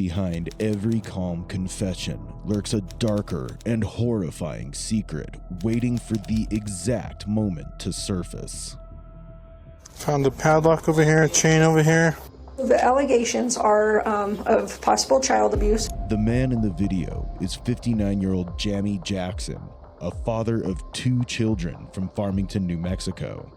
behind every calm confession lurks a darker and horrifying secret waiting for the exact moment to surface. Found a padlock over here, a chain over here. The allegations are of possible child abuse. The man in the video is 59-year-old Jamie Jackson, a father of 2 children from Farmington, New Mexico.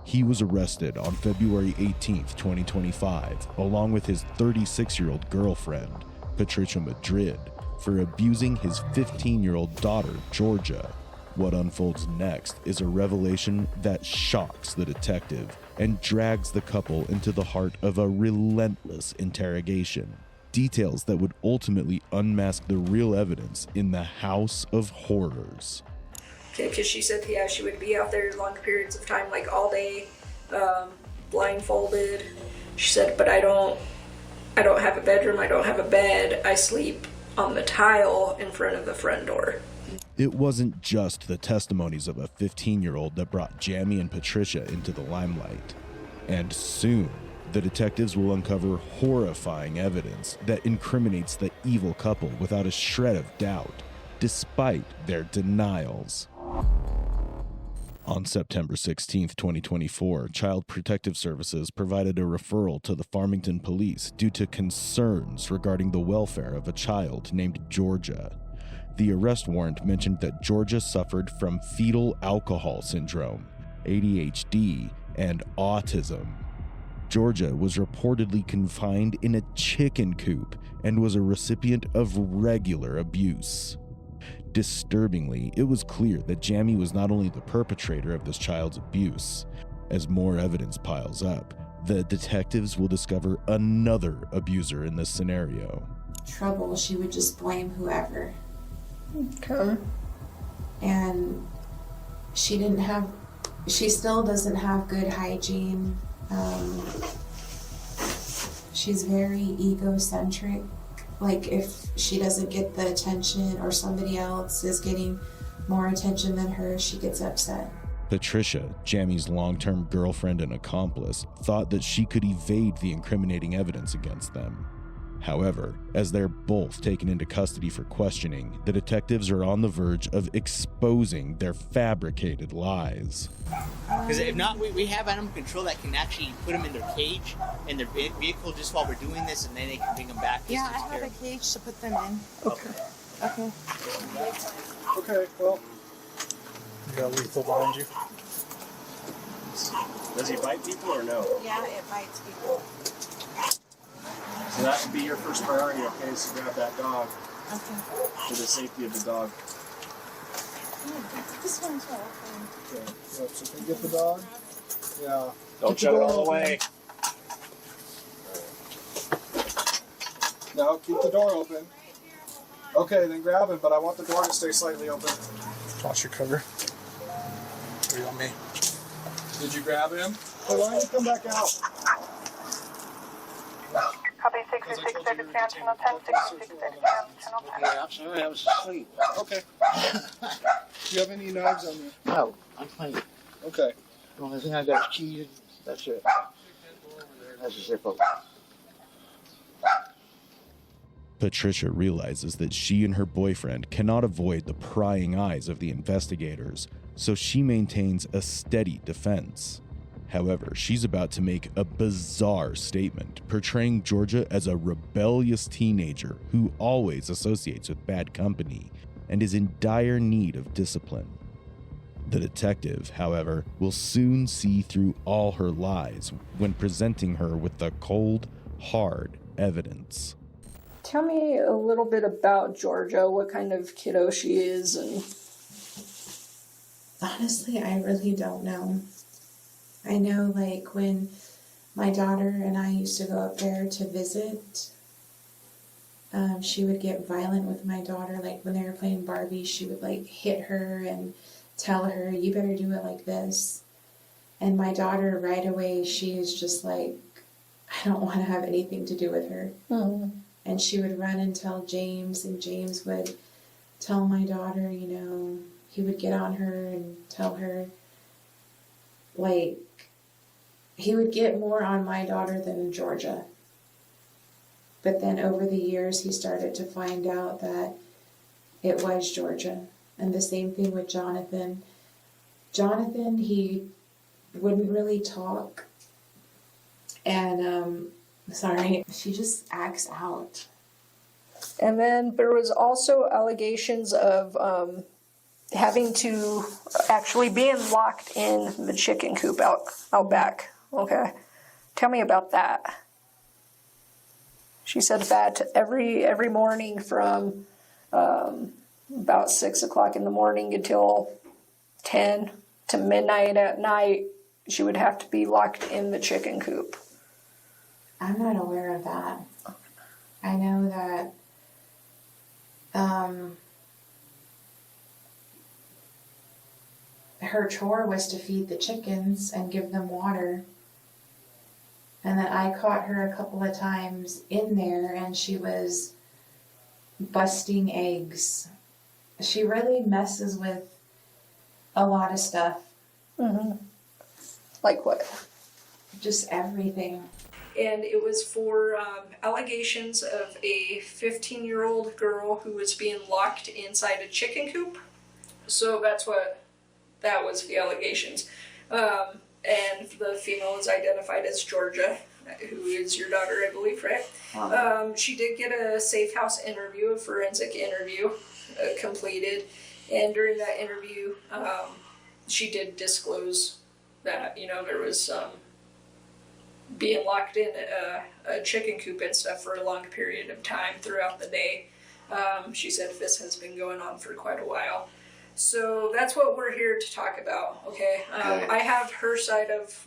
He was arrested on February 18th, 2025, along with his 36-year-old girlfriend, Patricia Madrid, for abusing his 15-year-old daughter, Georgia. What unfolds next is a revelation that shocks the detective and drags the couple into the heart of a relentless interrogation. Details that would ultimately unmask the real evidence in the House of Horrors. Because she said, yeah, she would be out there long periods of time, like all day, blindfolded. She said, but I don't have a bedroom, I don't have a bed, I sleep on the tile in front of the front door. It wasn't just the testimonies of a 15-year-old that brought Jamie and Patricia into the limelight. And soon, the detectives will uncover horrifying evidence that incriminates the evil couple without a shred of doubt, despite their denials. On September 16, 2024, Child Protective Services provided a referral to the Farmington Police due to concerns regarding the welfare of a child named Georgia. The arrest warrant mentioned that Georgia suffered from fetal alcohol syndrome, ADHD, and autism. Georgia was reportedly confined in a chicken coop and was a recipient of regular abuse. Disturbingly, it was clear that Jamie was not only the perpetrator of this child's abuse. As more evidence piles up, the detectives will discover another abuser in this scenario. Trouble, she would just blame whoever. Okay. And she still doesn't have good hygiene. She's very egocentric. Like, if she doesn't get the attention or somebody else is getting more attention than her, she gets upset. Patricia, Jamie's long-term girlfriend and accomplice, thought that she could evade the incriminating evidence against them. However, as they're both taken into custody for questioning, the detectives are on the verge of exposing their fabricated lies. Because if not, we have animal control that can actually put them in their cage, in their vehicle, just while we're doing this, and then they can bring them back. Yeah, I have a cage to put them in. Okay. Okay. Okay, well, you got lethal behind you. Does he bite people or no? Yeah, it bites people. So that would be your first priority, okay, so grab that dog Okay. for the safety of the dog. This one's well. Okay, so can you get the dog? Yeah. Don't shut it all the way. No, keep the door open. Okay, then grab him, but I want the door to stay slightly open. Toss your cover. What do you want me? Did you grab him? Hey, why don't you come back out? Copy 66, David Stan, channel 10, 66, David Stan, channel 10. Yeah, I'm sorry, I was asleep. Okay. Do you have any knives on you? No, I'm clean. Okay. The only thing I got is keys. That's it. That's a zip up. Patricia realizes that she and her boyfriend cannot avoid the prying eyes of the investigators, so she maintains a steady defense. However, she's about to make a bizarre statement, portraying Georgia as a rebellious teenager who always associates with bad company and is in dire need of discipline. The detective, however, will soon see through all her lies when presenting her with the cold, hard evidence. Tell me a little bit about Georgia, what kind of kiddo she is, and... Honestly, I really don't know. I know, like, when my daughter and I used to go up there to visit, she would get violent with my daughter. Like, when they were playing Barbie, she would, like, hit her and tell her, you better do it like this. And my daughter, right away, she is just like, I don't want to have anything to do with her. Mm. And she would run and tell James, and James would tell my daughter, you know, he would get on her and tell her, like, he would get more on my daughter than Georgia. But then over the years, he started to find out that it was Georgia. And the same thing with Jonathan. Jonathan, he wouldn't really talk. And, she just acts out. And then there was also allegations of having to actually being locked in the chicken coop out back. Okay. Tell me about that. She said that every morning from about 6 o'clock in the morning until 10 to midnight at night, she would have to be locked in the chicken coop. I'm not aware of that. I know that her chore was to feed the chickens and give them water. And then I caught her a couple of times in there and she was busting eggs. She really messes with a lot of stuff. Mm-hmm. Like what? Just everything. And it was for allegations of a 15-year-old girl who was being locked inside a chicken coop. So that was the allegations. And the female is identified as Georgia, who is your daughter, I believe, right? She did get a safe house interview, a forensic interview completed. And during that interview, she did disclose that, there was being locked in a chicken coop and stuff for a long period of time throughout the day. She said this has been going on for quite a while. So that's what we're here to talk about, okay? I have her side of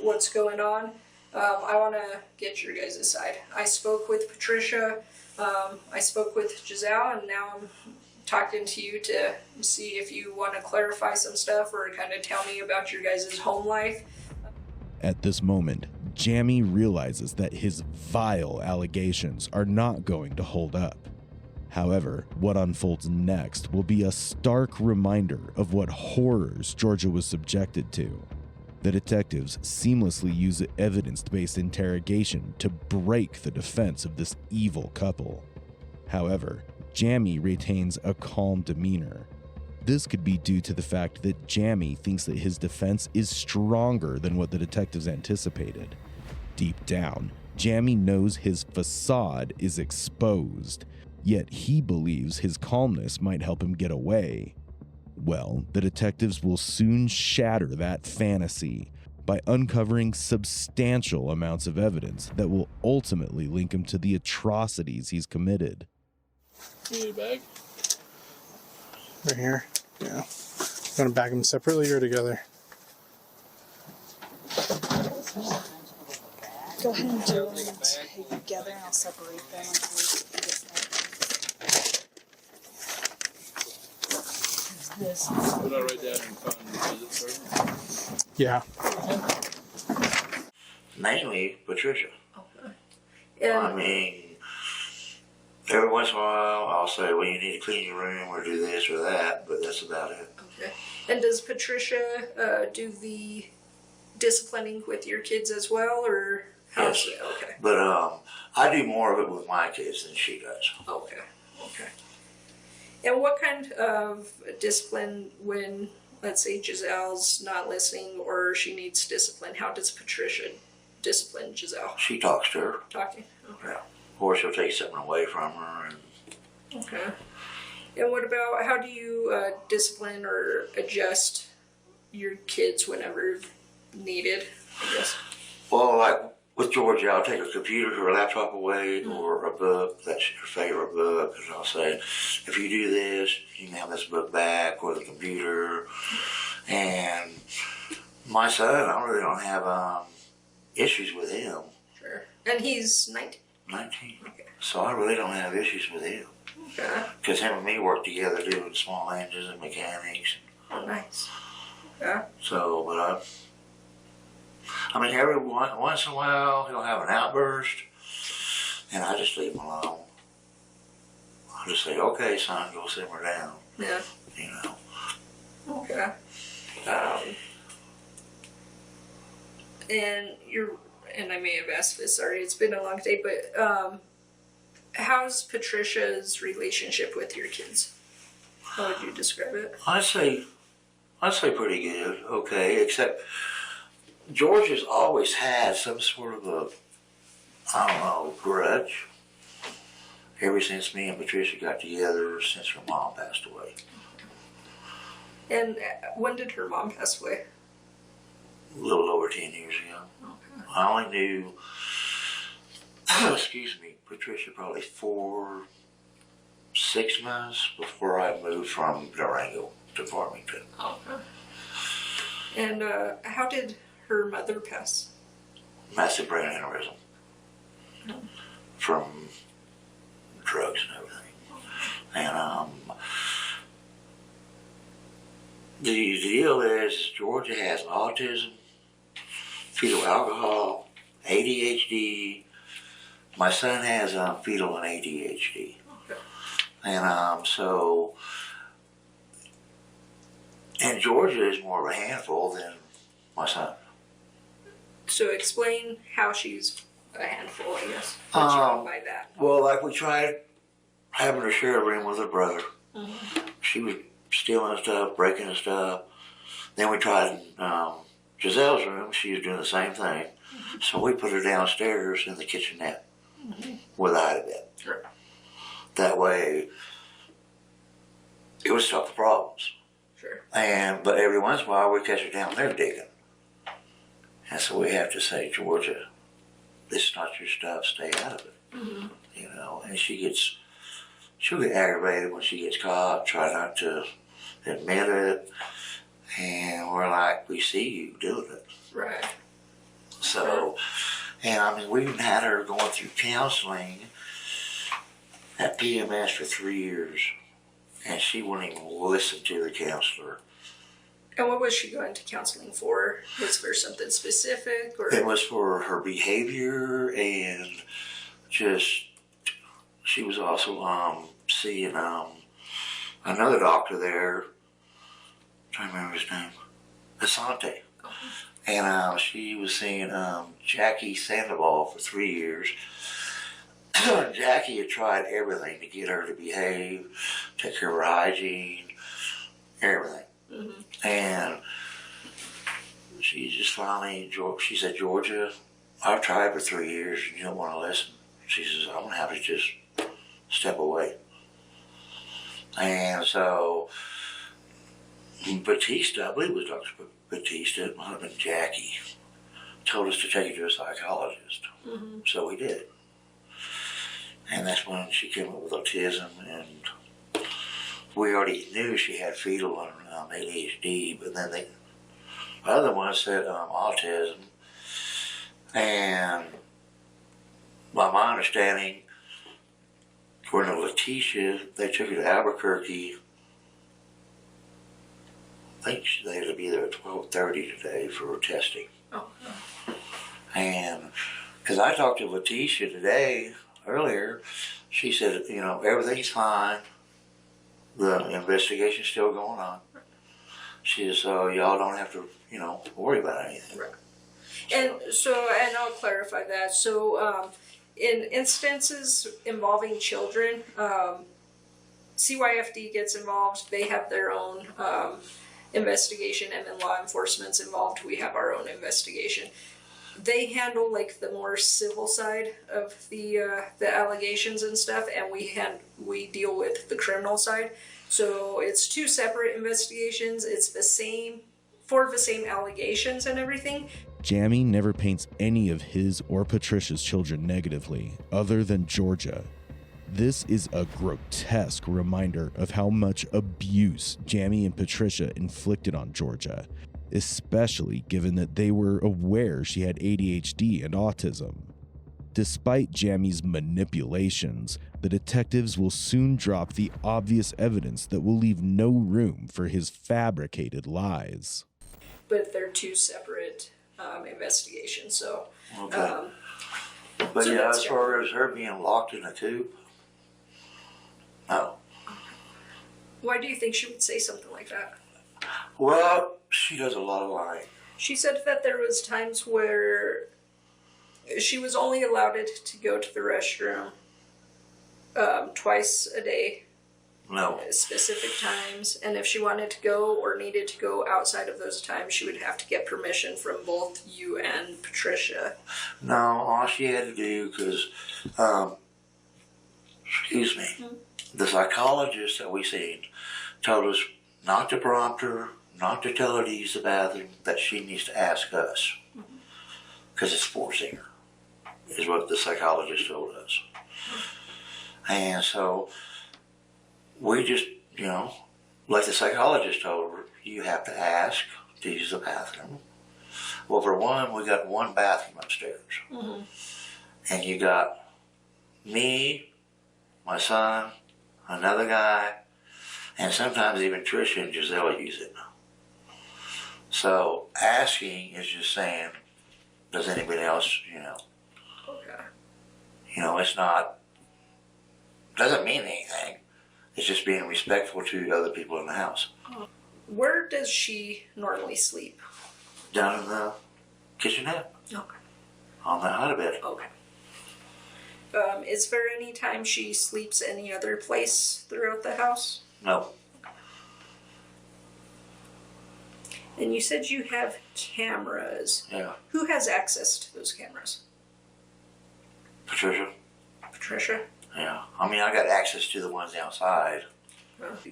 what's going on. I want to get your guys' side. I spoke with Patricia, I spoke with Giselle, and now I'm talking to you to see if you want to clarify some stuff or kind of tell me about your guys' home life. At this moment, Jamie realizes that his vile allegations are not going to hold up. However, what unfolds next will be a stark reminder of what horrors Georgia was subjected to. The detectives seamlessly use evidence-based interrogation to break the defense of this evil couple. However, Jamie retains a calm demeanor. This could be due to the fact that Jamie thinks that his defense is stronger than what the detectives anticipated. Deep down, Jamie knows his facade is exposed, yet he believes his calmness might help him get away. Well, the detectives will soon shatter that fantasy by uncovering substantial amounts of evidence that will ultimately link him to the atrocities he's committed. Hey, bag. Right here. Yeah. You want to bag them separately or together? Go ahead and do them together and I'll separate them until we get this. Put that right down and come and visit, sir. Yeah. Mainly Patricia. Okay. I mean, every once in a while I'll say, well, you need to clean your room or do this or that, but that's about it. Okay. And does Patricia do the disciplining with your kids as well, or how's Yes. it? Okay. But I do more of it with my kids than she does. Okay. Okay. And what kind of discipline when, let's say, Giselle's not listening or she needs discipline? How does Patricia discipline Giselle? She talks to her. Talking. Okay. Yeah. Or she'll take something away from her. And Okay. And what about, how do you discipline or adjust your kids whenever needed, I guess? well, like with Georgia, I'll take a computer or a laptop away or a book. That's her favorite book. And I'll say, if you do this, you can have this book back or the computer. And my son, I really don't have issues with him. Sure. And he's 19? 19. Okay. So I really don't have issues with him. Okay. Because him and me work together doing small engines and mechanics. Oh, nice. Okay. So, but I mean, every once in a while, he'll have an outburst, and I just leave him alone. I'll just say, okay, son, go simmer down. Yeah. You know. Okay. And and I may have asked this, sorry, it's been a long day, but how's Patricia's relationship with your kids? How would you describe it? I'd say pretty good. Okay, except Georgia's always had some sort of a, I don't know, grudge. Ever since me and Patricia got together, since her mom passed away. And when did her mom pass away? A little over 10 years ago. Okay. I only knew, excuse me, Patricia probably 6 months before I moved from Durango to Farmington. Okay. And how did her mother pass? Massive brain aneurysm. From drugs and everything. And the deal is Georgia has autism, fetal alcohol, ADHD. My son has fetal and ADHD. Okay. And and Georgia is more of a handful than my son. So explain how she's a handful, I guess. What you mean by that? Well, like we tried having her share a room with her brother. She was stealing stuff, breaking stuff. Then we tried Giselle's room. She was doing the same thing. So we put her downstairs in the kitchenette with Ida bed. Sure. That way, it would stop the problems. Sure. But every once in a while, we catch her down there digging. And so we have to say, Georgia, this is not your stuff. Stay out of it. You know, and she'll get aggravated when she gets caught. Try not to admit it. And we're like, we see you doing it. Right. So, and I mean, we even had her going through counseling at PMS for 3 years. And she wouldn't even listen to the counselor. And what was she going to counseling for? Was there something specific? Or? It was for her behavior and just, she was also seeing another doctor there. I'm trying to remember his name. Asante. And she was seeing Jackie Sandoval for 3 years. Jackie had tried everything to get her to behave, take care of her hygiene, everything. And she just finally, she said, Georgia, I've tried for 3 years and you don't want to listen. She says, I'm going to have to just step away. And so Batista, I believe it was Dr. Batista, it might have been Jackie, told us to take her to a psychologist. So we did. And that's when she came up with autism, and we already knew she had fetal and ADHD, but then the other one said autism. And by my understanding, according to Letitia, they took her to Albuquerque. I think they had to be there at 12:30 today for testing. And because I talked to Letitia today, earlier, she said, you know, everything's fine. The investigation's still going on. She says, so y'all don't have to, you know, worry about anything. Right. And I'll clarify that. So, in instances involving children, CYFD gets involved. They have their own investigation, and then law enforcement's involved. We have our own investigation. They handle like the more civil side of the allegations and stuff, and we deal with the criminal side. So it's two separate investigations. It's the same for the same allegations and everything. Jamie never paints any of his or Patricia's children negatively, other than Georgia. This is a grotesque reminder of how much abuse Jamie and Patricia inflicted on Georgia, especially given that they were aware she had ADHD and autism. Despite Jamie's manipulations, the detectives will soon drop the obvious evidence that will leave no room for his fabricated lies. But they're two separate investigations, so... Okay. But so yeah, as far as her being locked in a tube, no. Why do you think she would say something like that? Well, she does a lot of lying. She said that there was times where She was only allowed to go to the restroom twice a day. No. At specific times, and if she wanted to go or needed to go outside of those times, she would have to get permission from both you and Patricia. No, all she had to do, because, excuse me, the psychologist that we seen told us not to prompt her, not to tell her to use the bathroom, that she needs to ask us. Because it's forcing her, is what the psychologist told us. And so, we just, like the psychologist told her, you have to ask to use the bathroom. Well, for one, we got one bathroom upstairs. And you got me, my son, another guy, and sometimes even Trisha and Giselle use it. So asking is just saying, does anybody else, Okay. It's not, doesn't mean anything. It's just being respectful to other people in the house. Where does she normally sleep? Down in the kitchenette. Okay. On the hotbed. Okay. Is there any time she sleeps any other place throughout the house? No. And you said you have cameras. Yeah. Who has access to those cameras? Patricia. Patricia? Yeah. I mean, I got access to the ones outside.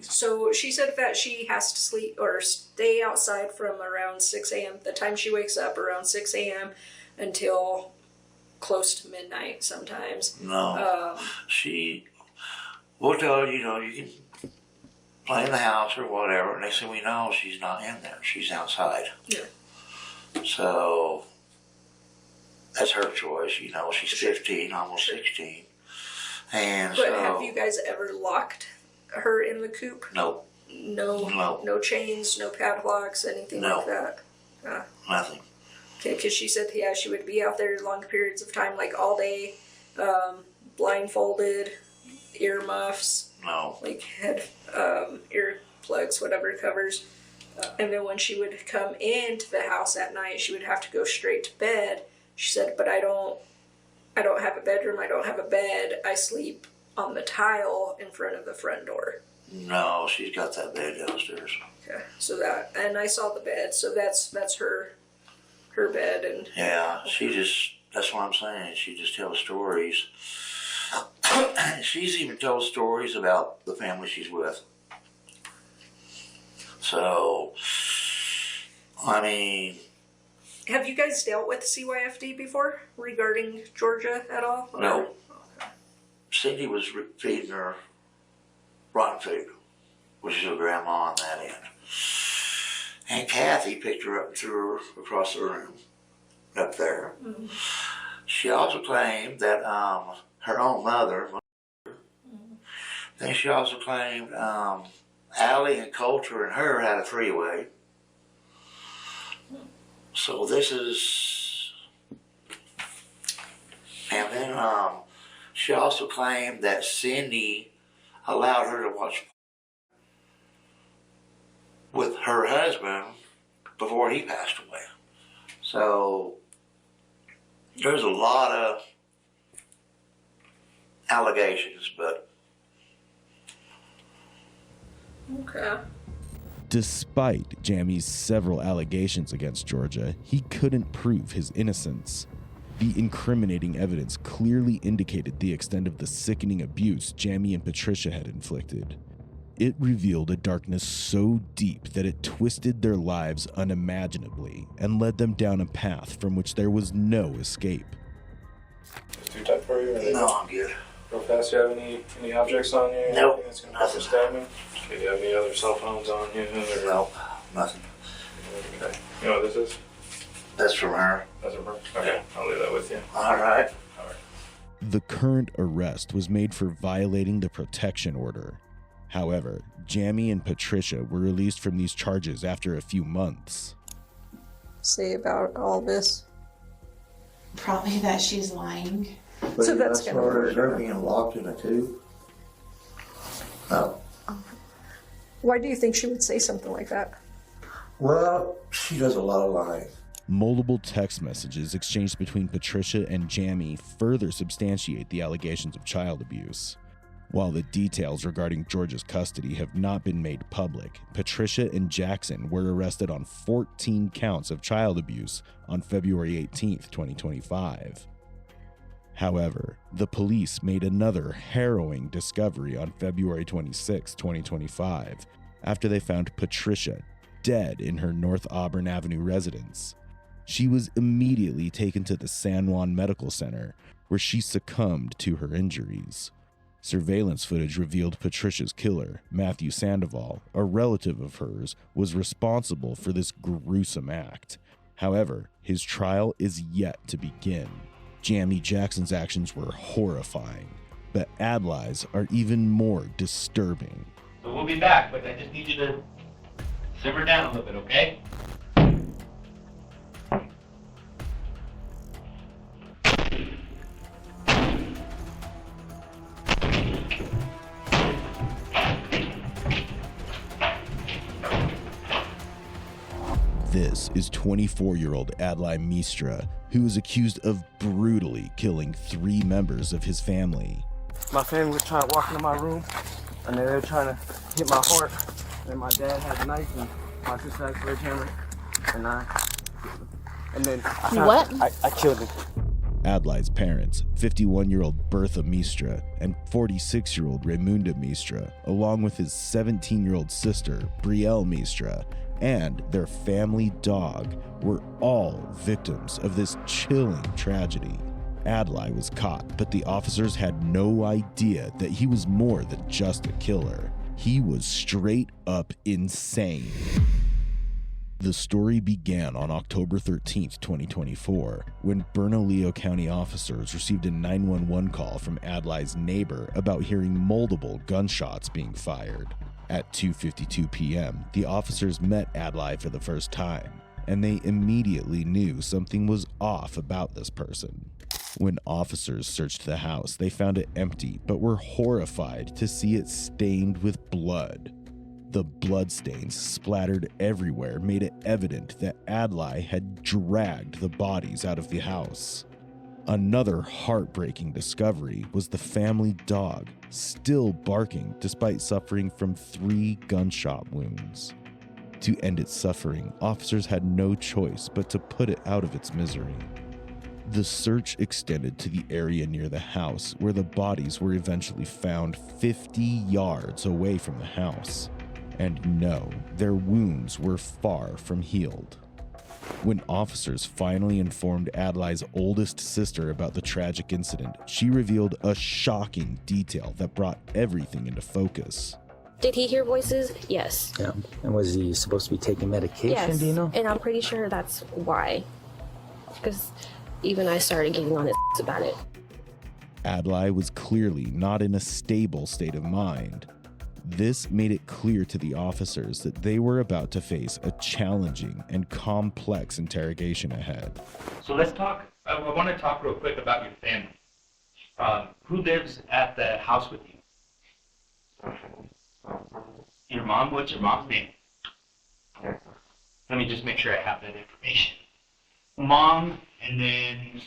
So she said that she has to sleep or stay outside from around 6 a.m. The time she wakes up around 6 a.m. until close to midnight sometimes. No. We'll tell her, you can play in the house or whatever. Next thing we know, she's not in there. She's outside. Yeah. So that's her choice. She's 15, almost 16. And but have you guys ever locked her in the coop? No. No chains, no padlocks, anything like that? Nothing. Okay, because she said, she would be out there long periods of time, like all day, blindfolded, earmuffs, like head, ear plugs, whatever covers. And then when she would come into the house at night, she would have to go straight to bed. She said, but I don't have a bedroom, I don't have a bed, I sleep on the tile in front of the front door. No, she's got that bed downstairs. Okay, so and I saw the bed, so that's her bed. And yeah, that's what I'm saying, she just tells stories. She's even told stories about the family she's with. So, I mean... Have you guys dealt with CYFD before regarding Georgia at all? No. Okay. Cindy was feeding her rotten food, which is her grandma on that end. And Kathy picked her up and threw her across the room up there. Mm-hmm. She also claimed that her own mother, then she also claimed Allie and Coulter and her had a three-way. So this is, and then she also claimed that Cindy allowed her to watch with her husband before he passed away. So there's a lot of allegations, but... Okay. Despite Jammy's several allegations against Georgia, he couldn't prove his innocence. The incriminating evidence clearly indicated the extent of the sickening abuse Jammy and Patricia had inflicted. It revealed a darkness so deep that it twisted their lives unimaginably and led them down a path from which there was no escape. Is too tight for you? No, I'm good. Real fast, do you have any objects on you? Nope. That's gonna cause stabbing? Okay, do you have any other cell phones on you? Or? No, nothing. Okay. You know what this is? That's from her. That's from her? Okay, I'll leave that with you. All right. The current arrest was made for violating the protection order. However, Jammy and Patricia were released from these charges after a few months. Say about all this? Probably that she's lying. But So that's as gonna far as work. her being locked in a tube? No. Why do you think she would say something like that? Well, she does a lot of lying. Multiple text messages exchanged between Patricia and Jamie further substantiate the allegations of child abuse. While the details regarding George's custody have not been made public, Patricia and Jackson were arrested on 14 counts of child abuse on February 18, 2025. However, the police made another harrowing discovery on February 26, 2025, after they found Patricia dead in her North Auburn Avenue residence. She was immediately taken to the San Juan Medical Center, where she succumbed to her injuries. Surveillance footage revealed Patricia's killer, Matthew Sandoval, a relative of hers, was responsible for this gruesome act. However, his trial is yet to begin. Jamie Jackson's actions were horrifying, but Adlai's are even more disturbing. So we'll be back, but I just need you to simmer down a little bit, okay? This is 24-year-old Adlai Mestre, who is accused of brutally killing 3 members of his family. My family was trying to walk into my room, and they were trying to hit my heart. And my dad had a knife, and my sister had a sledgehammer, and then I killed him. Adlai's parents, 51-year-old Bertha Mestre and 46-year-old Raymunda Mestre, along with his 17-year-old sister, Brielle Mestre, and their family dog, were all victims of this chilling tragedy. Adlai was caught, but the officers had no idea that he was more than just a killer. He was straight up insane. The story began on October 13, 2024, when Bernalillo County officers received a 911 call from Adlai's neighbor about hearing multiple gunshots being fired. At 2:52 p.m., the officers met Adlai for the first time, and they immediately knew something was off about this person. When officers searched the house, they found it empty, but were horrified to see it stained with blood. The bloodstains splattered everywhere made it evident that Adlai had dragged the bodies out of the house. Another heartbreaking discovery was the family dog, still barking despite suffering from 3 gunshot wounds. To end its suffering, officers had no choice but to put it out of its misery. The search extended to the area near the house, where the bodies were eventually found 50 yards away from the house. And no, their wounds were far from healed. When officers finally informed Adlai's oldest sister about the tragic incident, she revealed a shocking detail that brought everything into focus. Did he hear voices? Yes. Yeah. And was he supposed to be taking medication, Yes. do you know? And I'm pretty sure that's why. Because even I started getting on his about it. Adlai was clearly not in a stable state of mind. This made it clear to the officers that they were about to face a challenging and complex interrogation ahead. So let's talk. I want to talk real quick about your family. Who lives at the house with you? Your mom? What's your mom's name? Let me just make sure I have that information. Mom, and then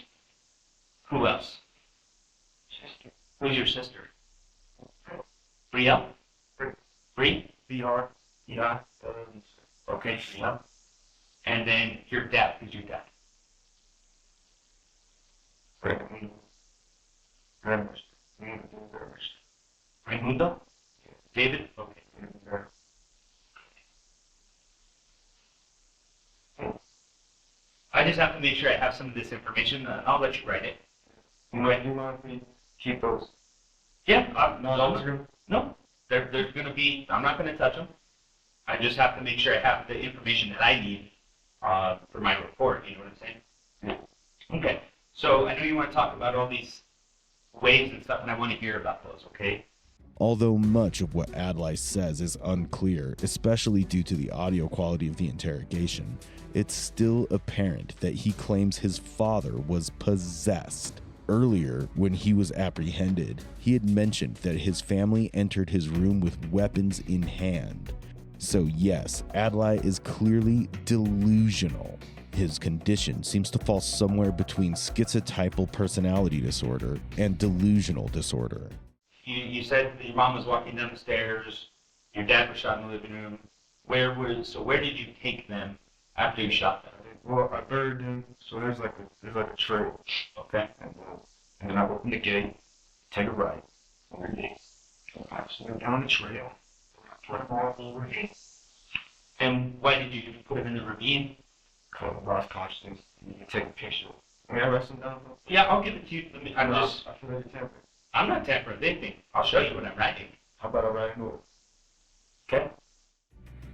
who else? Sister. Who's your sister? Brielle? Bree? B-R? Yeah. Okay, yeah. And then your dad. Who's your dad? Raimundo? David? Okay. I just have to make sure I have some of this information. I'll let you write it. When you want me to keep those? Yeah. No. They're going to be, I'm not going to touch them. I just have to make sure I have the information that I need for my report, you know what I'm saying? Yeah. Okay, so I know you want to talk about all these waves and stuff, and I want to hear about those, okay? Although much of what Adlai says is unclear, especially due to the audio quality of the interrogation, it's still apparent that he claims his father was possessed. Earlier, when he was apprehended, he had mentioned that his family entered his room with weapons in hand. So yes, Adlai is clearly delusional. His condition seems to fall somewhere between schizotypal personality disorder and delusional disorder. You said that your mom was walking down the stairs, your dad was shot in the living room. Where did you take them after you shot them? Well, I buried them, so there's like a trail. Okay. And then I open the gate, take a right, I swim down the trail. And why did you put them in the ravine? Because I lost consciousness. You can take a picture. May I rest them down? Yeah, I'll give it to you. I feel like you're tampering. I'm not tampering with anything. I'll show you what I'm writing. How about I write a note? Okay.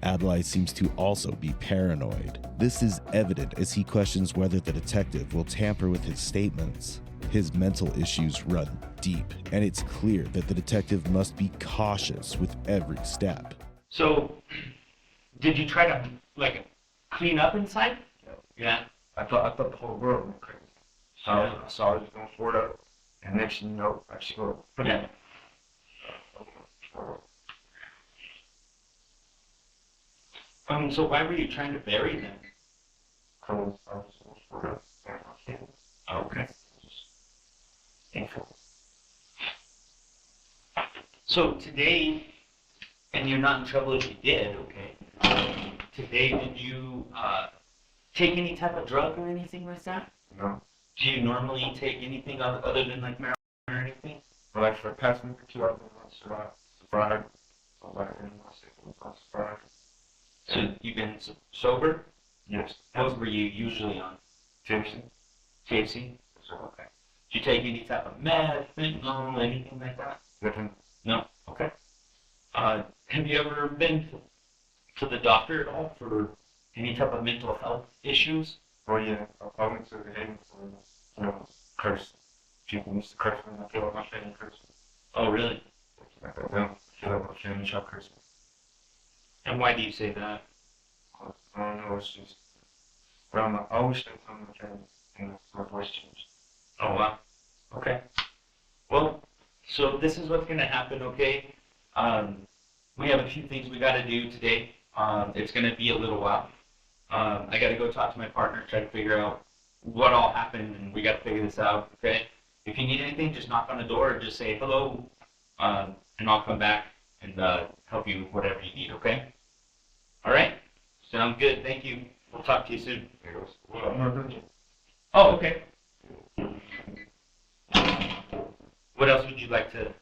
Adlai seems to also be paranoid. This is evident as he questions whether the detective will tamper with his statements. His mental issues run deep, and it's clear that the detective must be cautious with every step. So, did you try to, clean up inside? Yeah. I thought the whole world was crazy. So I saw it was going forward up, and next thing you know, I just go. Yeah. So why were you trying to bury them? Okay. So today, and you're not in trouble if you did, okay? Today, did you take any type of drug or anything like that? No. Do you normally take anything other than like marijuana or anything? But like for the past week or two, I've been sobriety. So you've been sober? Yes. What were you usually on? THC. THC? Okay. Did you take any type of meth, fentanyl, anything like that? Nothing. No? Okay. Have you ever been to the doctor at all for any type of mental health issues? Well, yeah. I went to the Haven for, curse. People used to curse me. I feel like my family cursed me. Oh, really? I feel like my family shall curse me. And why do you say that? I don't know, it's just, but I always spend time with my family, and my voice changed. Oh, wow. Okay. Well, so this is what's going to happen, okay? We have a few things we got to do today. It's going to be a little while. I got to go talk to my partner, try to figure out what all happened, and we got to figure this out, okay? If you need anything, just knock on the door or just say hello, and I'll come back and help you with whatever you need, okay? All right? Sounds good. Thank you. We'll talk to you soon. Oh, okay. What else would you like to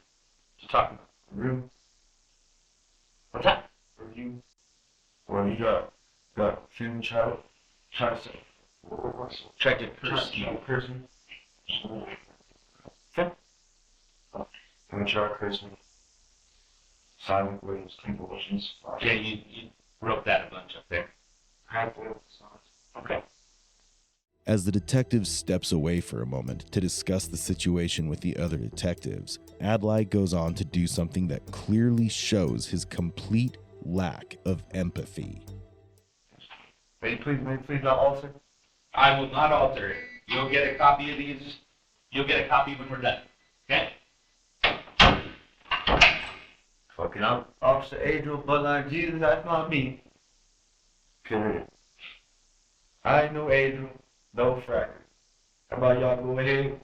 talk about? Room. What's that? Review. Well, you got feeling child. Try to curse you. Person. Okay. I'm gonna try to curse me. Silent waves, convulsions. Yeah, you wrote that a bunch up there. Okay. As the detective steps away for a moment to discuss the situation with the other detectives, Adlai goes on to do something that clearly shows his complete lack of empathy. May you please not alter? I will not alter it. You'll get a copy of these. You'll get a copy when we're done. Okay? Fucking Officer Adriel, but like Jesus, that's not me. Period. I ain't no Adriel, no fracker. How about y'all go ahead,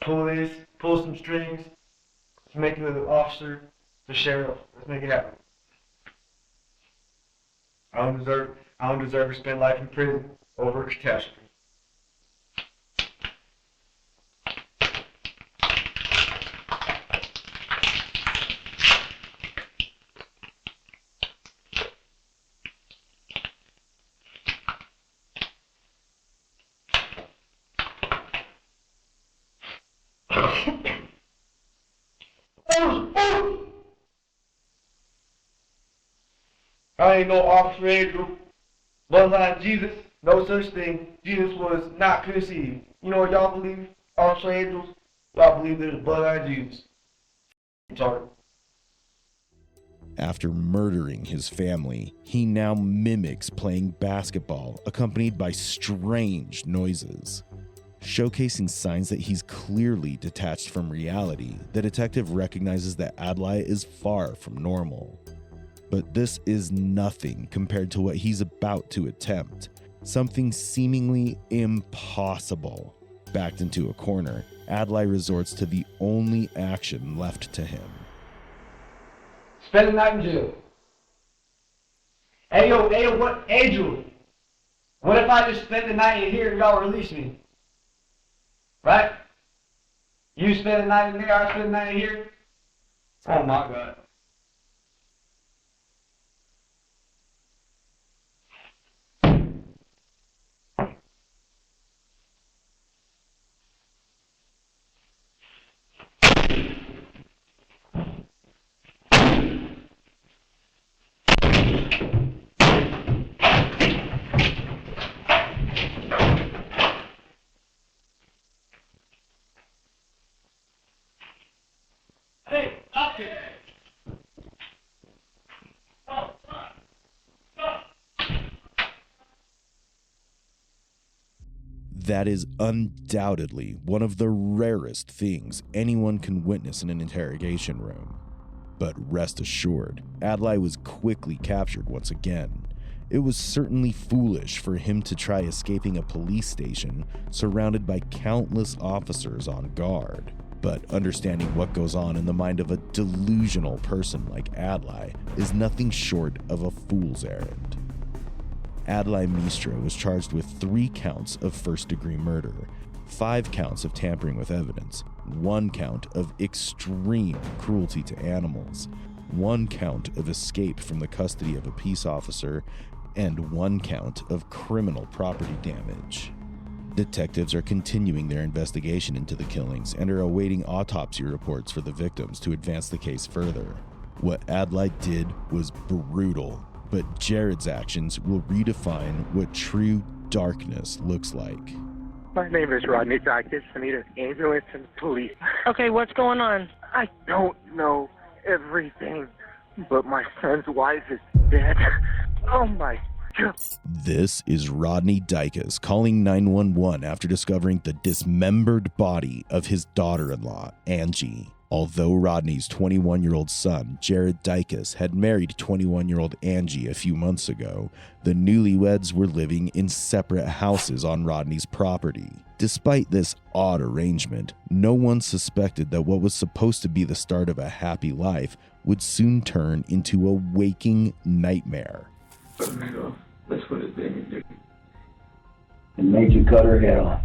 pull some strings, let's make you the officer, the sheriff, let's make it happen. I don't deserve to spend life in prison over a catastrophe. I ain't no Officer Adriel, bloodline Jesus, no such thing. Jesus was not conceived. You know what y'all believe? Officer Adriel, y'all believe there's bloodline Jesus. I'm sorry. After murdering his family, he now mimics playing basketball, accompanied by strange noises. Showcasing signs that he's clearly detached from reality, the detective recognizes that Adlai is far from normal. But this is nothing compared to what he's about to attempt. something seemingly impossible. Backed into a corner, Adlai resorts to the only action left to him. Spend the night in jail. Hey yo, what, Angel? What if I just spend the night in here and y'all release me? Right? You spend the night in there, I spend the night in here? Oh my God. Hey, stop it! That is undoubtedly one of the rarest things anyone can witness in an interrogation room. But rest assured, Adlai was quickly captured once again. It was certainly foolish for him to try escaping a police station surrounded by countless officers on guard. But understanding what goes on in the mind of a delusional person like Adlai is nothing short of a fool's errand. Adlai Mestre was charged with 3 counts of first-degree murder, 5 counts of tampering with evidence, 1 count of extreme cruelty to animals, 1 count of escape from the custody of a peace officer, and 1 count of criminal property damage. Detectives are continuing their investigation into the killings and are awaiting autopsy reports for the victims to advance the case further. What Adlai did was brutal, but Jared's actions will redefine what true darkness looks like. My name is Rodney Diaz. I need an ambulance and police. Okay, what's going on? I don't know everything, but my son's wife is dead. Oh my God. This is Rodney Diaz calling 911 after discovering the dismembered body of his daughter-in-law, Angie. Although Rodney's 21-year-old son, Jared Diaz, had married 21-year-old Angie a few months ago, the newlyweds were living in separate houses on Rodney's property. Despite this odd arrangement, no one suspected that what was supposed to be the start of a happy life would soon turn into a waking nightmare. Let's put his baby dick. And made you cut her head off.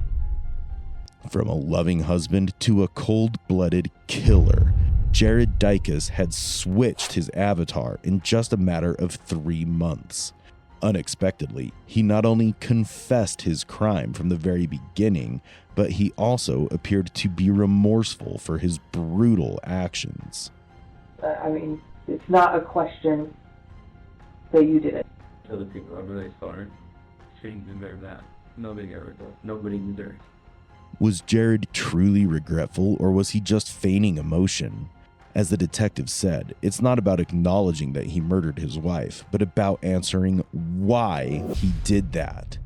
From a loving husband to a cold-blooded killer, Jared Diaz had switched his avatar in just a matter of 3 months. Unexpectedly, he not only confessed his crime from the very beginning, but he also appeared to be remorseful for his brutal actions. I mean, it's not a question that you did it. Other people are really sorry. Shouldn't deserve that. Nobody ever does. Nobody deserves. Was Jared truly regretful, or was he just feigning emotion? As the detective said, it's not about acknowledging that he murdered his wife, but about answering why he did that.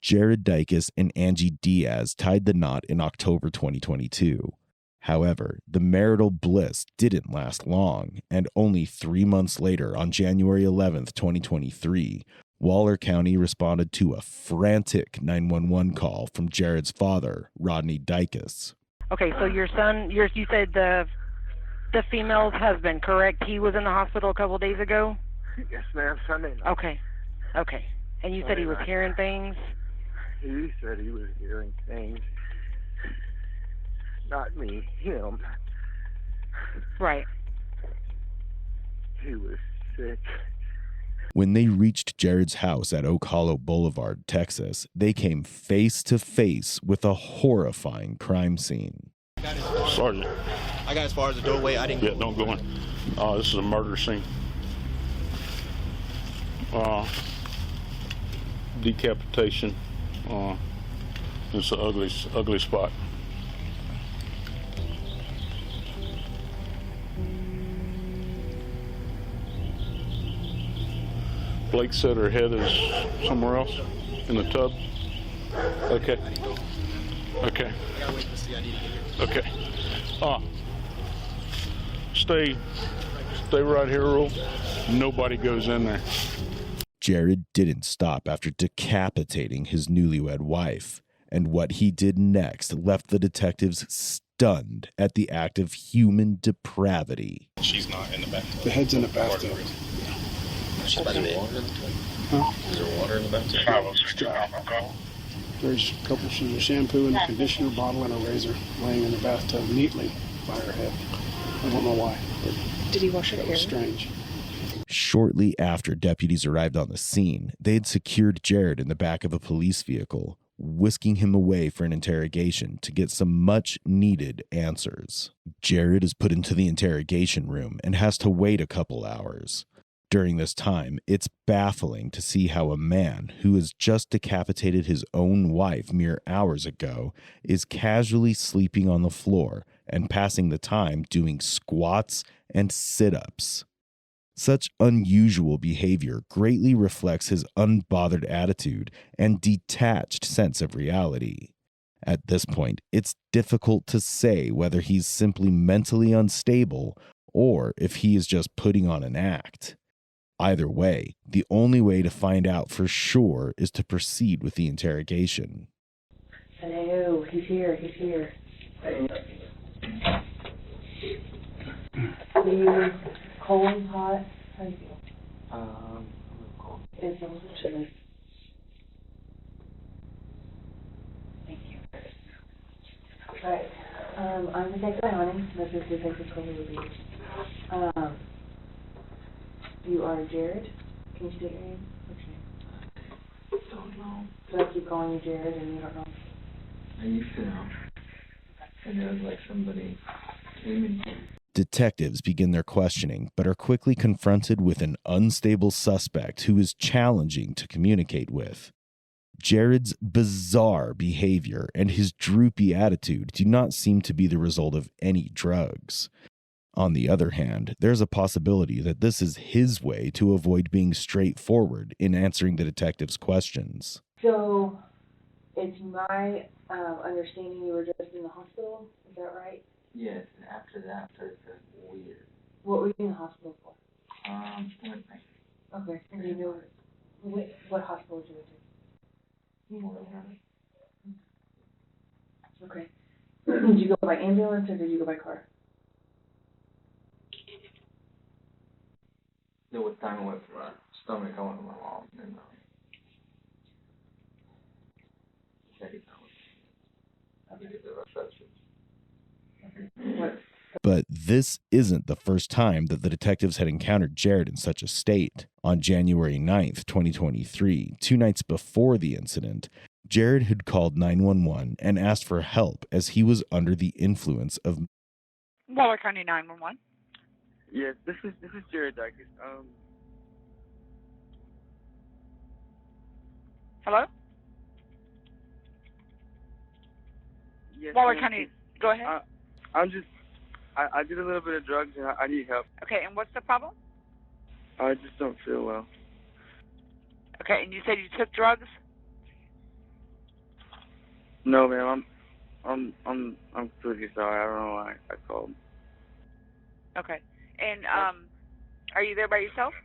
Jared Diaz and Angie Diaz tied the knot in October 2022. However, the marital bliss didn't last long, and only 3 months later, on January 11th, 2023, Waller County responded to a frantic 911 call from Jared's father, Rodney Diaz. Okay, so your son, you said the female's husband, correct? He was in the hospital a couple days ago? Yes, ma'am. Sunday night. Okay. And you said he was hearing things? He said he was hearing things. Not me, him. Right. He was sick. When they reached Jared's house at Oak Hollow Boulevard, Texas, they came face to face with a horrifying crime scene. Sergeant. I got as far as the doorway. I didn't go. Yeah, don't go in. This is a murder scene. Decapitation. It's an ugly spot. Blake said her head is somewhere else in the tub. Okay. Stay right here, Earl. Nobody goes in there. Jared didn't stop after decapitating his newlywed wife, and what he did next left the detectives stunned at the act of human depravity. She's not in the bathtub. The head's in the bathtub. She's by the water in the bathtub? Huh? Is there water in the bathtub? There's a couple of shampoo and a conditioner bottle and a razor laying in the bathtub neatly by her head. I don't know why. Did he wash her hair? Strange. Shortly after deputies arrived on the scene, they had secured Jared in the back of a police vehicle, whisking him away for an interrogation to get some much-needed answers. Jared is put into the interrogation room and has to wait a couple hours. During this time, it's baffling to see how a man who has just decapitated his own wife mere hours ago is casually sleeping on the floor and passing the time doing squats and sit-ups. Such unusual behavior greatly reflects his unbothered attitude and detached sense of reality. At this point, it's difficult to say whether he's simply mentally unstable or if he is just putting on an act. Either way, the only way to find out for sure is to proceed with the interrogation. Hello, he's here. Are you cold, hot? How do you feel? Cold. It's a little chilly. Thank you. Right. I'm Detective Honey. This is Detective Colby with you. You are Jared. Can you state your name? What's your name? Don't know. So I keep calling you Jared and you don't know? I used to know. And there was like somebody came in. Detectives begin their questioning, but are quickly confronted with an unstable suspect who is challenging to communicate with. Jared's bizarre behavior and his droopy attitude do not seem to be the result of any drugs. On the other hand, there's a possibility that this is his way to avoid being straightforward in answering the detective's questions. So, it's my understanding you were just in the hospital, is that right? Yes, and after that, it's weird. What were you in the hospital for? Stomach pain. Okay, and you know, what hospital did you go to? Okay. Did you go by ambulance or did you go by car? There was time I went for my stomach, I went with my mom, and But this isn't the first time that the detectives had encountered Jared in such a state. On January 9th, 2023, 2 nights before the incident, Jared had called 911 and asked for help as he was under the influence of Waller County 911. Yes, this is Jared Dykes. Hello? Yes, Waller County, go ahead. I did a little bit of drugs and I need help. Okay, and what's the problem? I just don't feel well. Okay, and you said you took drugs? No, ma'am. I'm completely sorry. I don't know why I called. Okay, and are you there by yourself?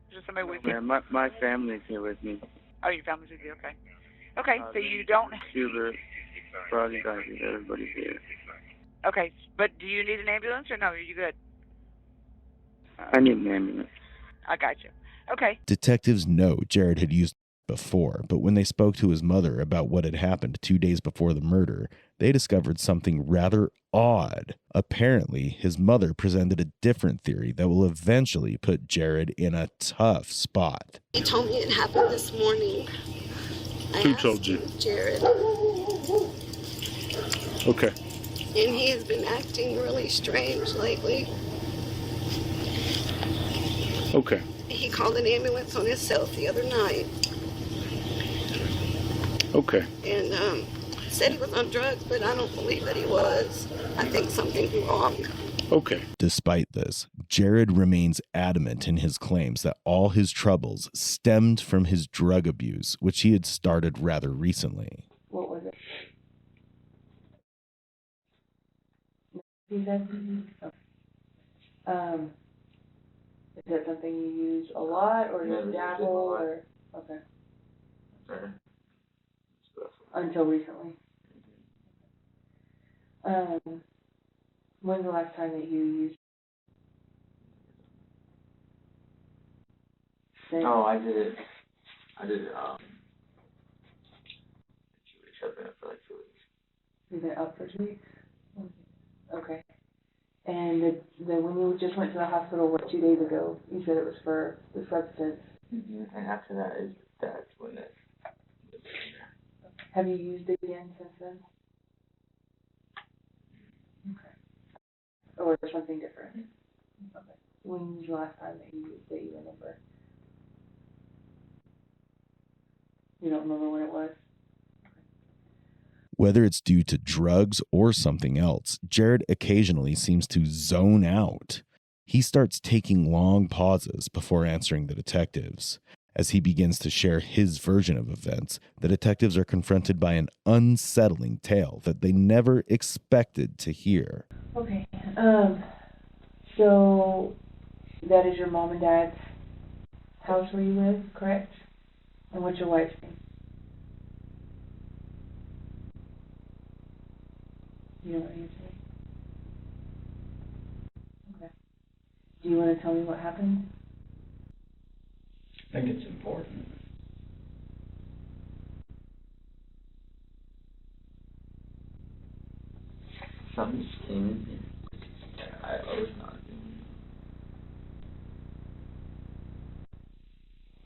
Is there somebody with you? Man, my family's here with me. Oh, your family's with you. Okay. Okay, so you don't. Hubert, Brody, everybody's here. Okay, but do you need an ambulance or no? Are you good? I need an ambulance. I got you. Okay. Detectives know Jared had used before, but when they spoke to his mother about what had happened 2 days before the murder, they discovered something rather odd. Apparently, his mother presented a different theory that will eventually put Jared in a tough spot. He told me it happened this morning. Who told you? Jared. Okay. And he has been acting really strange lately. Okay. He called an ambulance on himself the other night. Okay. And said he was on drugs, but I don't believe that he was. I think something's wrong. Okay. Despite this, Jared remains adamant in his claims that all his troubles stemmed from his drug abuse, which he had started rather recently. What was it? Is that something you used a lot or just dabble or? Okay. Until recently. When's the last time that you used? No, I did it. 2 weeks. I've been up for like 2 weeks. You've been up for 2 weeks? Okay. And when you just went to the hospital, 2 days ago, you said it was for the substance. Mm-hmm. And after that's when it. Have you used it again since then? Okay. Or something different? Okay. When was the last time that you used it, you remember? You don't remember when it was? Whether it's due to drugs or something else, Jared occasionally seems to zone out. He starts taking long pauses before answering the detectives. As he begins to share his version of events, the detectives are confronted by an unsettling tale that they never expected to hear. Okay. So that is your mom and dad's house where you live, correct? And what's your wife's name? You know what you're saying? Okay. Do you want to tell me what happened? I think it's important. Something just came in here. I was not.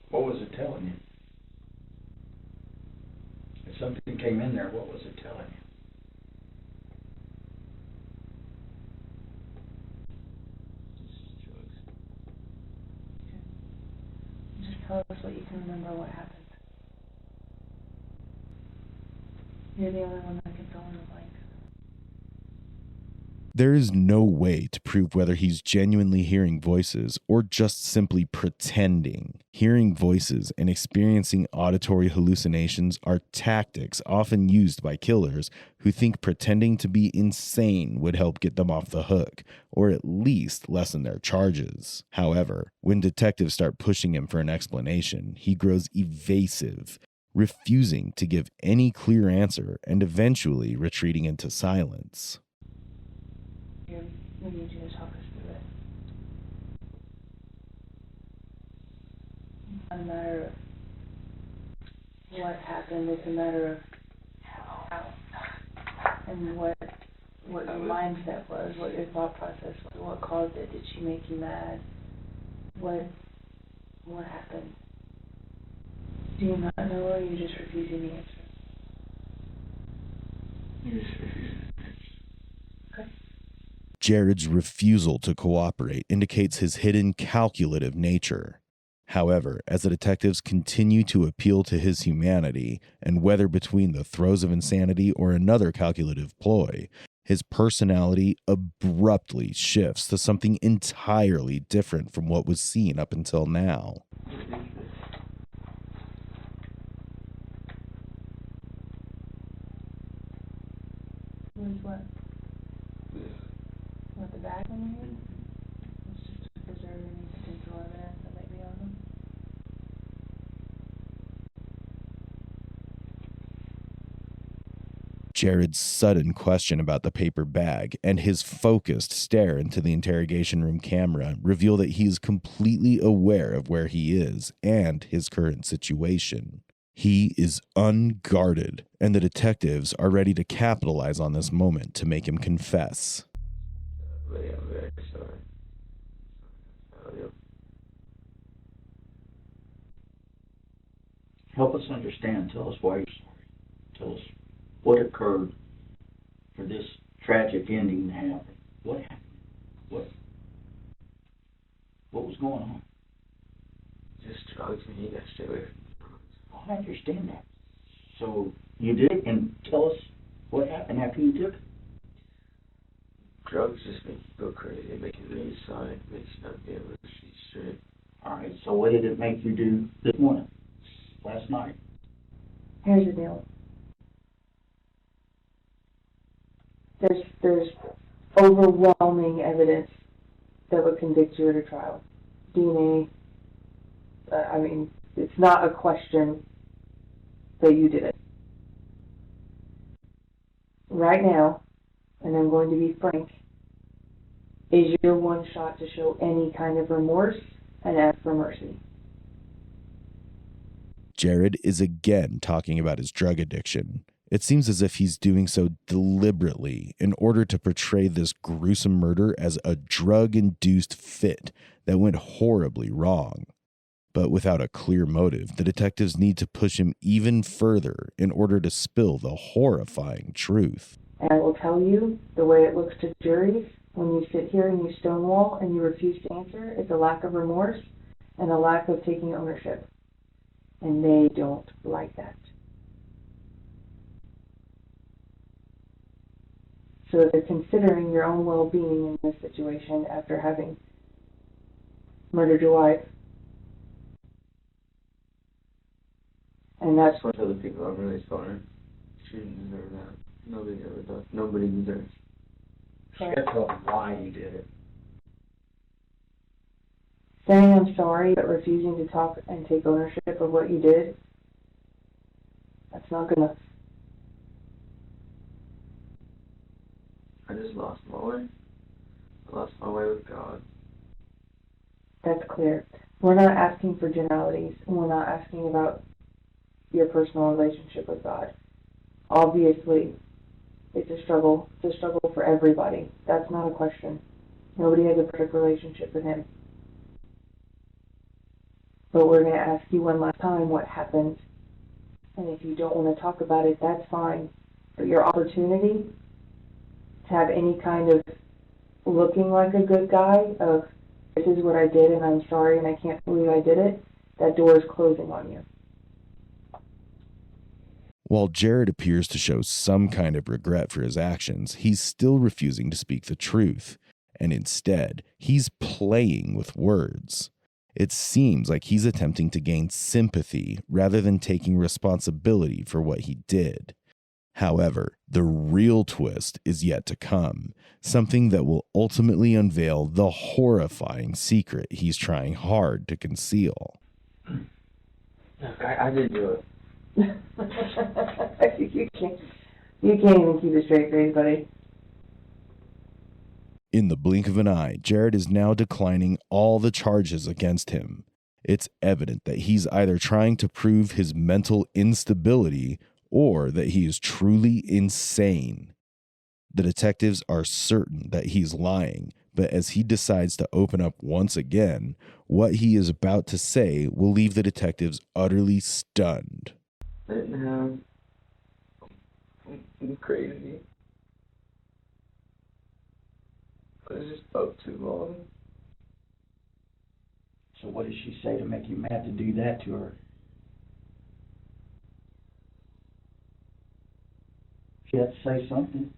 What was it telling you? If something came in there, what was it telling you? Just tell us what you can remember what happened. You're the only one that can fill in the blanks. There is no way to prove whether he's genuinely hearing voices or just simply pretending. Hearing voices and experiencing auditory hallucinations are tactics often used by killers who think pretending to be insane would help get them off the hook, or at least lessen their charges. However, when detectives start pushing him for an explanation, he grows evasive, refusing to give any clear answer and eventually retreating into silence. We need you to talk us through it. It's not a matter of what happened, it's a matter of how and what your mindset was, what your thought process was, what caused it. Did she make you mad? What happened? Do you not know, or are you just refusing the answer? You're just refusing. Okay. Jared's refusal to cooperate indicates his hidden calculative nature. However, as the detectives continue to appeal to his humanity, and whether between the throes of insanity or another calculative ploy, his personality abruptly shifts to something entirely different from what was seen up until now. Where's what? What, the bag on your head? It's just to preserve any potential evidence that might be on them. Jared's sudden question about the paper bag and his focused stare into the interrogation room camera reveal that he is completely aware of where he is and his current situation. He is unguarded, and the detectives are ready to capitalize on this moment to make him confess. Really, I'm very sorry. Help us understand. Tell us why you're sorry. Tell us what occurred for this tragic ending to happen. What happened? What was going on? Just drugs, and you gotta stay away from drugs. I understand that. So you did it, and tell us what happened after you took it. Drugs just make you go crazy. They make you lose sight, makes you not be able to see straight. All right, so what did it make you do this morning, last night? Here's the deal. There's overwhelming evidence that would convict you at a trial. DNA, It's not a question that you did it. Right now, and I'm going to be frank, is your one shot to show any kind of remorse and ask for mercy. Jared is again talking about his drug addiction. It seems as if he's doing so deliberately in order to portray this gruesome murder as a drug-induced fit that went horribly wrong. But without a clear motive, the detectives need to push him even further in order to spill the horrifying truth. And I will tell you, the way it looks to juries, when you sit here and you stonewall and you refuse to answer, it's a lack of remorse and a lack of taking ownership. And they don't like that. So they're considering your own well-being in this situation after having murdered your wife. And that's what other people are really sorry. She didn't deserve that. Nobody ever does. Nobody deserves. Okay. That's why you did it. Saying I'm sorry, but refusing to talk and take ownership of what you did, that's not good enough. I just lost my way. I lost my way with God. That's clear. We're not asking for generalities, and we're not asking about your personal relationship with God. Obviously, it's a struggle. It's a struggle for everybody. That's not a question. Nobody has a perfect relationship with Him. But we're going to ask you one last time what happened. And if you don't want to talk about it, that's fine. But your opportunity to have any kind of looking like a good guy of, this is what I did and I'm sorry and I can't believe I did it, that door is closing on you. While Jared appears to show some kind of regret for his actions, he's still refusing to speak the truth. And instead, he's playing with words. It seems like he's attempting to gain sympathy rather than taking responsibility for what he did. However, the real twist is yet to come, something that will ultimately unveil the horrifying secret he's trying hard to conceal. Look, I did do it. You can't even keep a straight face, buddy. In the blink of an eye, Jared is now declining all the charges against him. It's evident that he's either trying to prove his mental instability or that he is truly insane. The detectives are certain that he's lying, but as he decides to open up once again, what he is about to say will leave the detectives utterly stunned. I didn't have. I'm crazy. I was just up too long. So what did she say to make you mad to do that to her? She had to say something.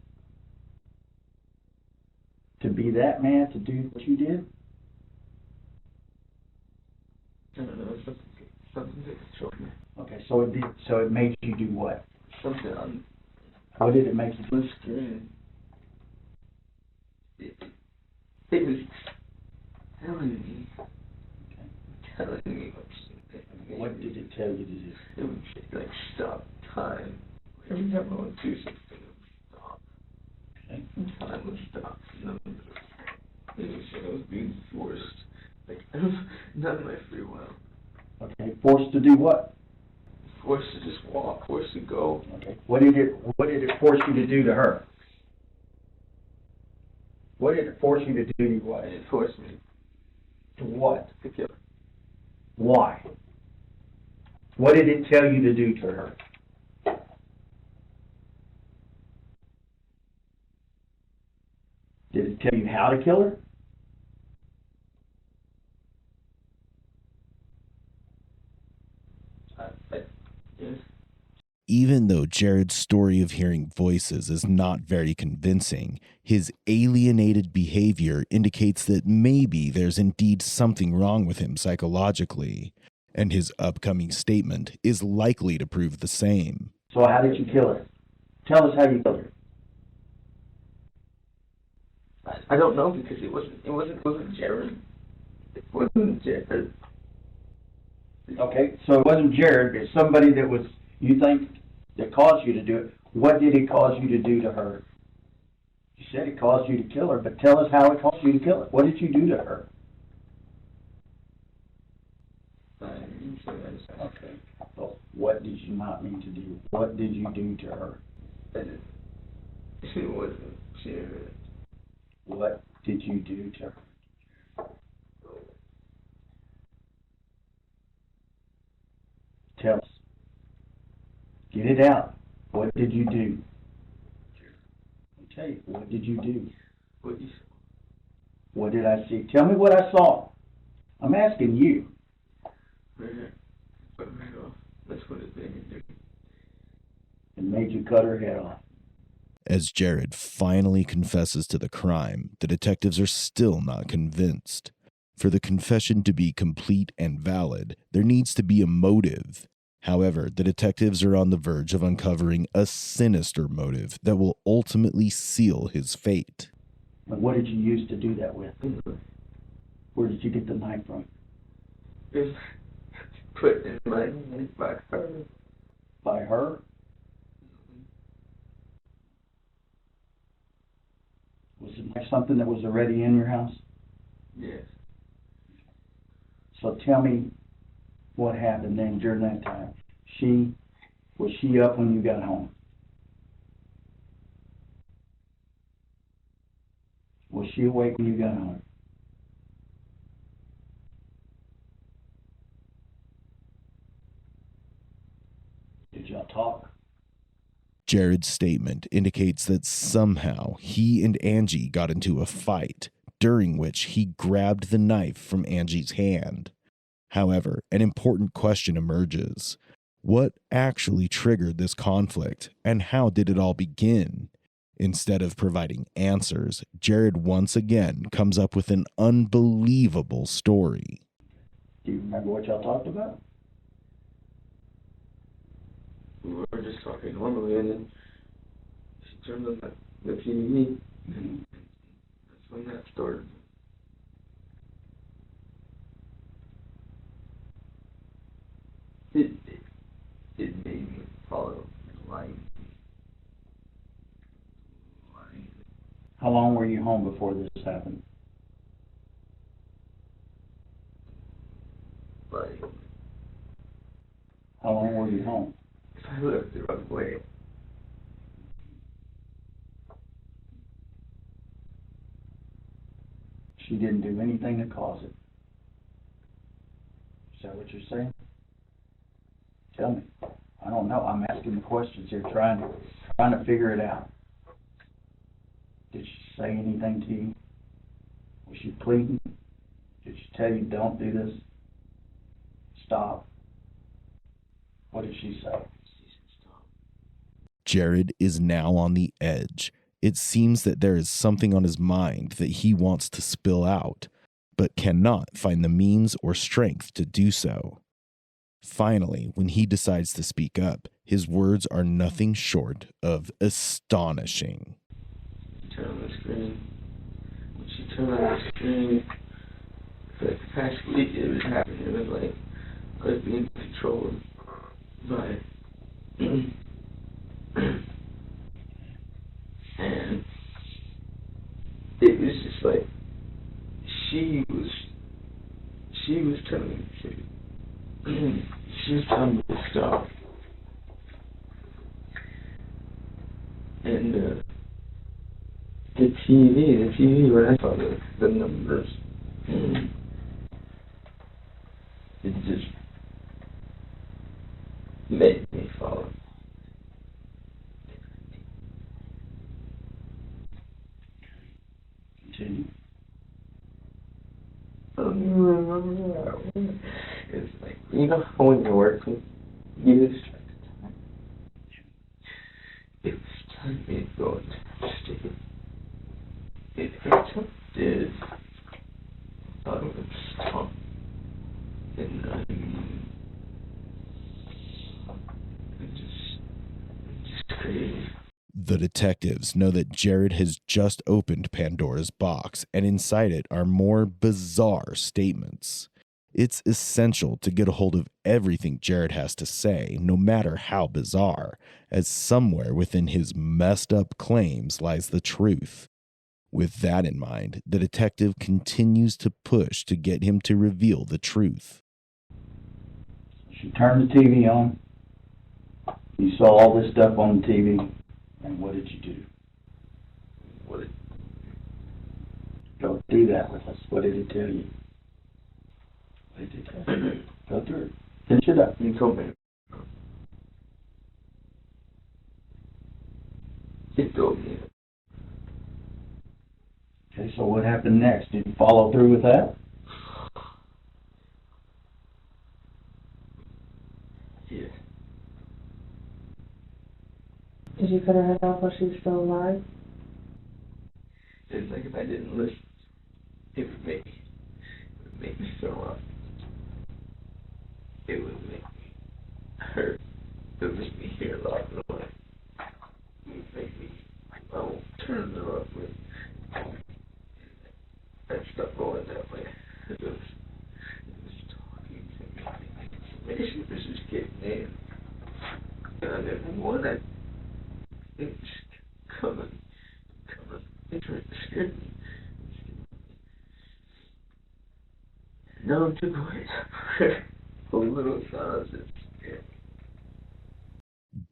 To be that mad to do what you did? I don't know, something that choked me. Okay, so it made you do what? Something on. What did it make you do? Screen. It was telling me. Okay. Telling me what did it tell you to do? It would like stop time. Every time I would do something, it would stop. Okay. Time would stop. I was being forced. Like, it was not my free will. Okay, forced to do what? Forced to just walk, forced to go. Okay. What did it force you to do to her? What did it force you to do to what? It forced me. To what? To kill her. Why? What did it tell you to do to her? Did it tell you how to kill her? Yes. Even though Jared's story of hearing voices is not very convincing, his alienated behavior indicates that maybe there's indeed something wrong with him psychologically, and his upcoming statement is likely to prove the same. So how did you kill her? Tell us how you killed her. I don't know because it wasn't Jared. It wasn't Jared. Okay, so it wasn't Jared, it's somebody that was, you think, that caused you to do it. What did he cause you to do to her? You said it caused you to kill her, but tell us how it caused you to kill her. What did you do to her? Okay. Well, what did you not mean to do? What did you do to her? She wasn't serious. What did you do to her? Tell us. Get it out. What did you do? Okay, what did you do? What did I see? Tell me what I saw. I'm asking you. That's what it made. It made you cut her head off. As Jared finally confesses to the crime, the detectives are still not convinced. For the confession to be complete and valid, there needs to be a motive. However, the detectives are on the verge of uncovering a sinister motive that will ultimately seal his fate. And what did you use to do that with? Where did you get the knife from? It's put in my hand by her. By her? Was it like something that was already in your house? Yes. So tell me what happened then during that time. Was she up when you got home? Was she awake when you got home? Did y'all talk? Jared's statement indicates that somehow he and Angie got into a fight, during which he grabbed the knife from Angie's hand. However, an important question emerges. What actually triggered this conflict, and how did it all begin? Instead of providing answers, Jared once again comes up with an unbelievable story. Do you remember what y'all talked about? We were just talking normally, and then she turned on the TV, and that's when that started. It made me follow the light. How long were you home before this happened? Like, How long were you home? if I left the wrong way, She didn't do anything to cause it. Is that what you're saying? Tell me. I don't know. I'm asking the questions here, trying to figure it out. Did she say anything to you? Was she pleading? Did she tell you, don't do this? Stop. What did she say? Jared is now on the edge. It seems that there is something on his mind that he wants to spill out, but cannot find the means or strength to do so. Finally, when he decides to speak up, his words are nothing short of astonishing. turn on the screen. When she turned on the screen, for the past week it was happening. It was like I was being controlled by and it was just like she was telling me to she was telling me to stop. And the TV, when I saw the numbers, it just made me follow. Continue. It's like, you know how when you're working, you just try to time. It was time me to go and stick it. It did. I thought it would stop. And just crazy. The detectives know that Jared has just opened Pandora's box, and inside it are more bizarre statements. It's essential to get a hold of everything Jared has to say, no matter how bizarre, as somewhere within his messed up claims lies the truth. With that in mind, the detective continues to push to get him to reveal the truth. She turned the TV on. You saw all this stuff on the TV, and what did you do? Go through that with us. What did it tell you? What did it tell you? Go through it. Finish it up. You told me. It told me. Okay, so what happened next? Did you follow through with that? Yeah. Did you cut her head off while she was still alive? It's like if I didn't listen, it would make me throw up. It would make me hurt. It would make me hear a lot of noise. It would make me, I won't turn her up with. And stop going that way. It was talking to me. Information was just getting in. And I didn't want it. It was coming. It tried to scare me. Now I'm too quiet. A little silence is scared.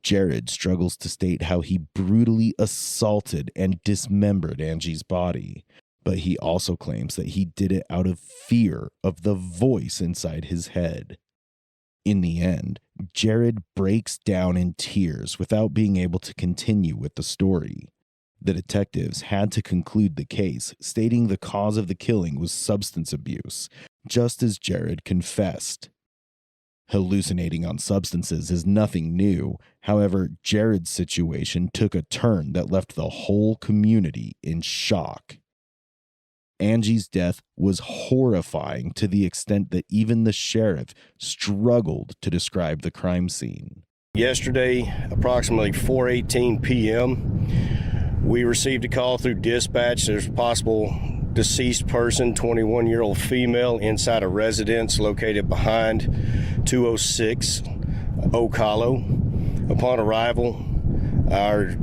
Jared struggles to state how he brutally assaulted and dismembered Angie's body, but he also claims that he did it out of fear of the voice inside his head. In the end, Jared breaks down in tears without being able to continue with the story. The detectives had to conclude the case, stating the cause of the killing was substance abuse, just as Jared confessed. Hallucinating on substances is nothing new. However, Jared's situation took a turn that left the whole community in shock. Angie's death was horrifying to the extent that even the sheriff struggled to describe the crime scene. Yesterday, approximately 4:18 p.m., we received a call through dispatch. There's a possible deceased person, 21-year-old female, inside a residence located behind 206 Oak Hollow. Upon arrival, our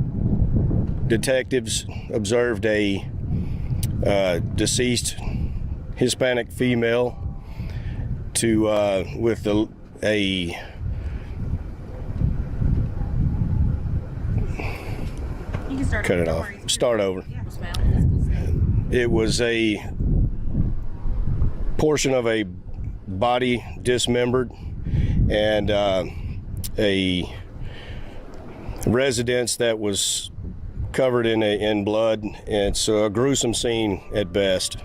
detectives observed a deceased Hispanic female with a You can start cut it off. Start over. It was a portion of a body dismembered and a residence that was covered in blood. It's a gruesome scene at best.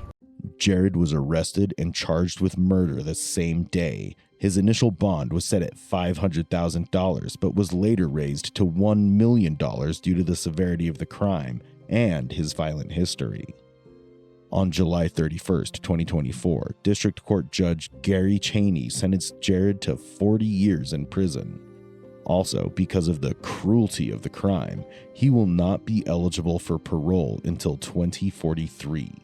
Jared was arrested and charged with murder the same day. His initial bond was set at $500,000, but was later raised to $1 million due to the severity of the crime and his violent history. On July 31st, 2024, District Court Judge Gary Cheney sentenced Jared to 40 years in prison. Also, because of the cruelty of the crime, he will not be eligible for parole until 2043.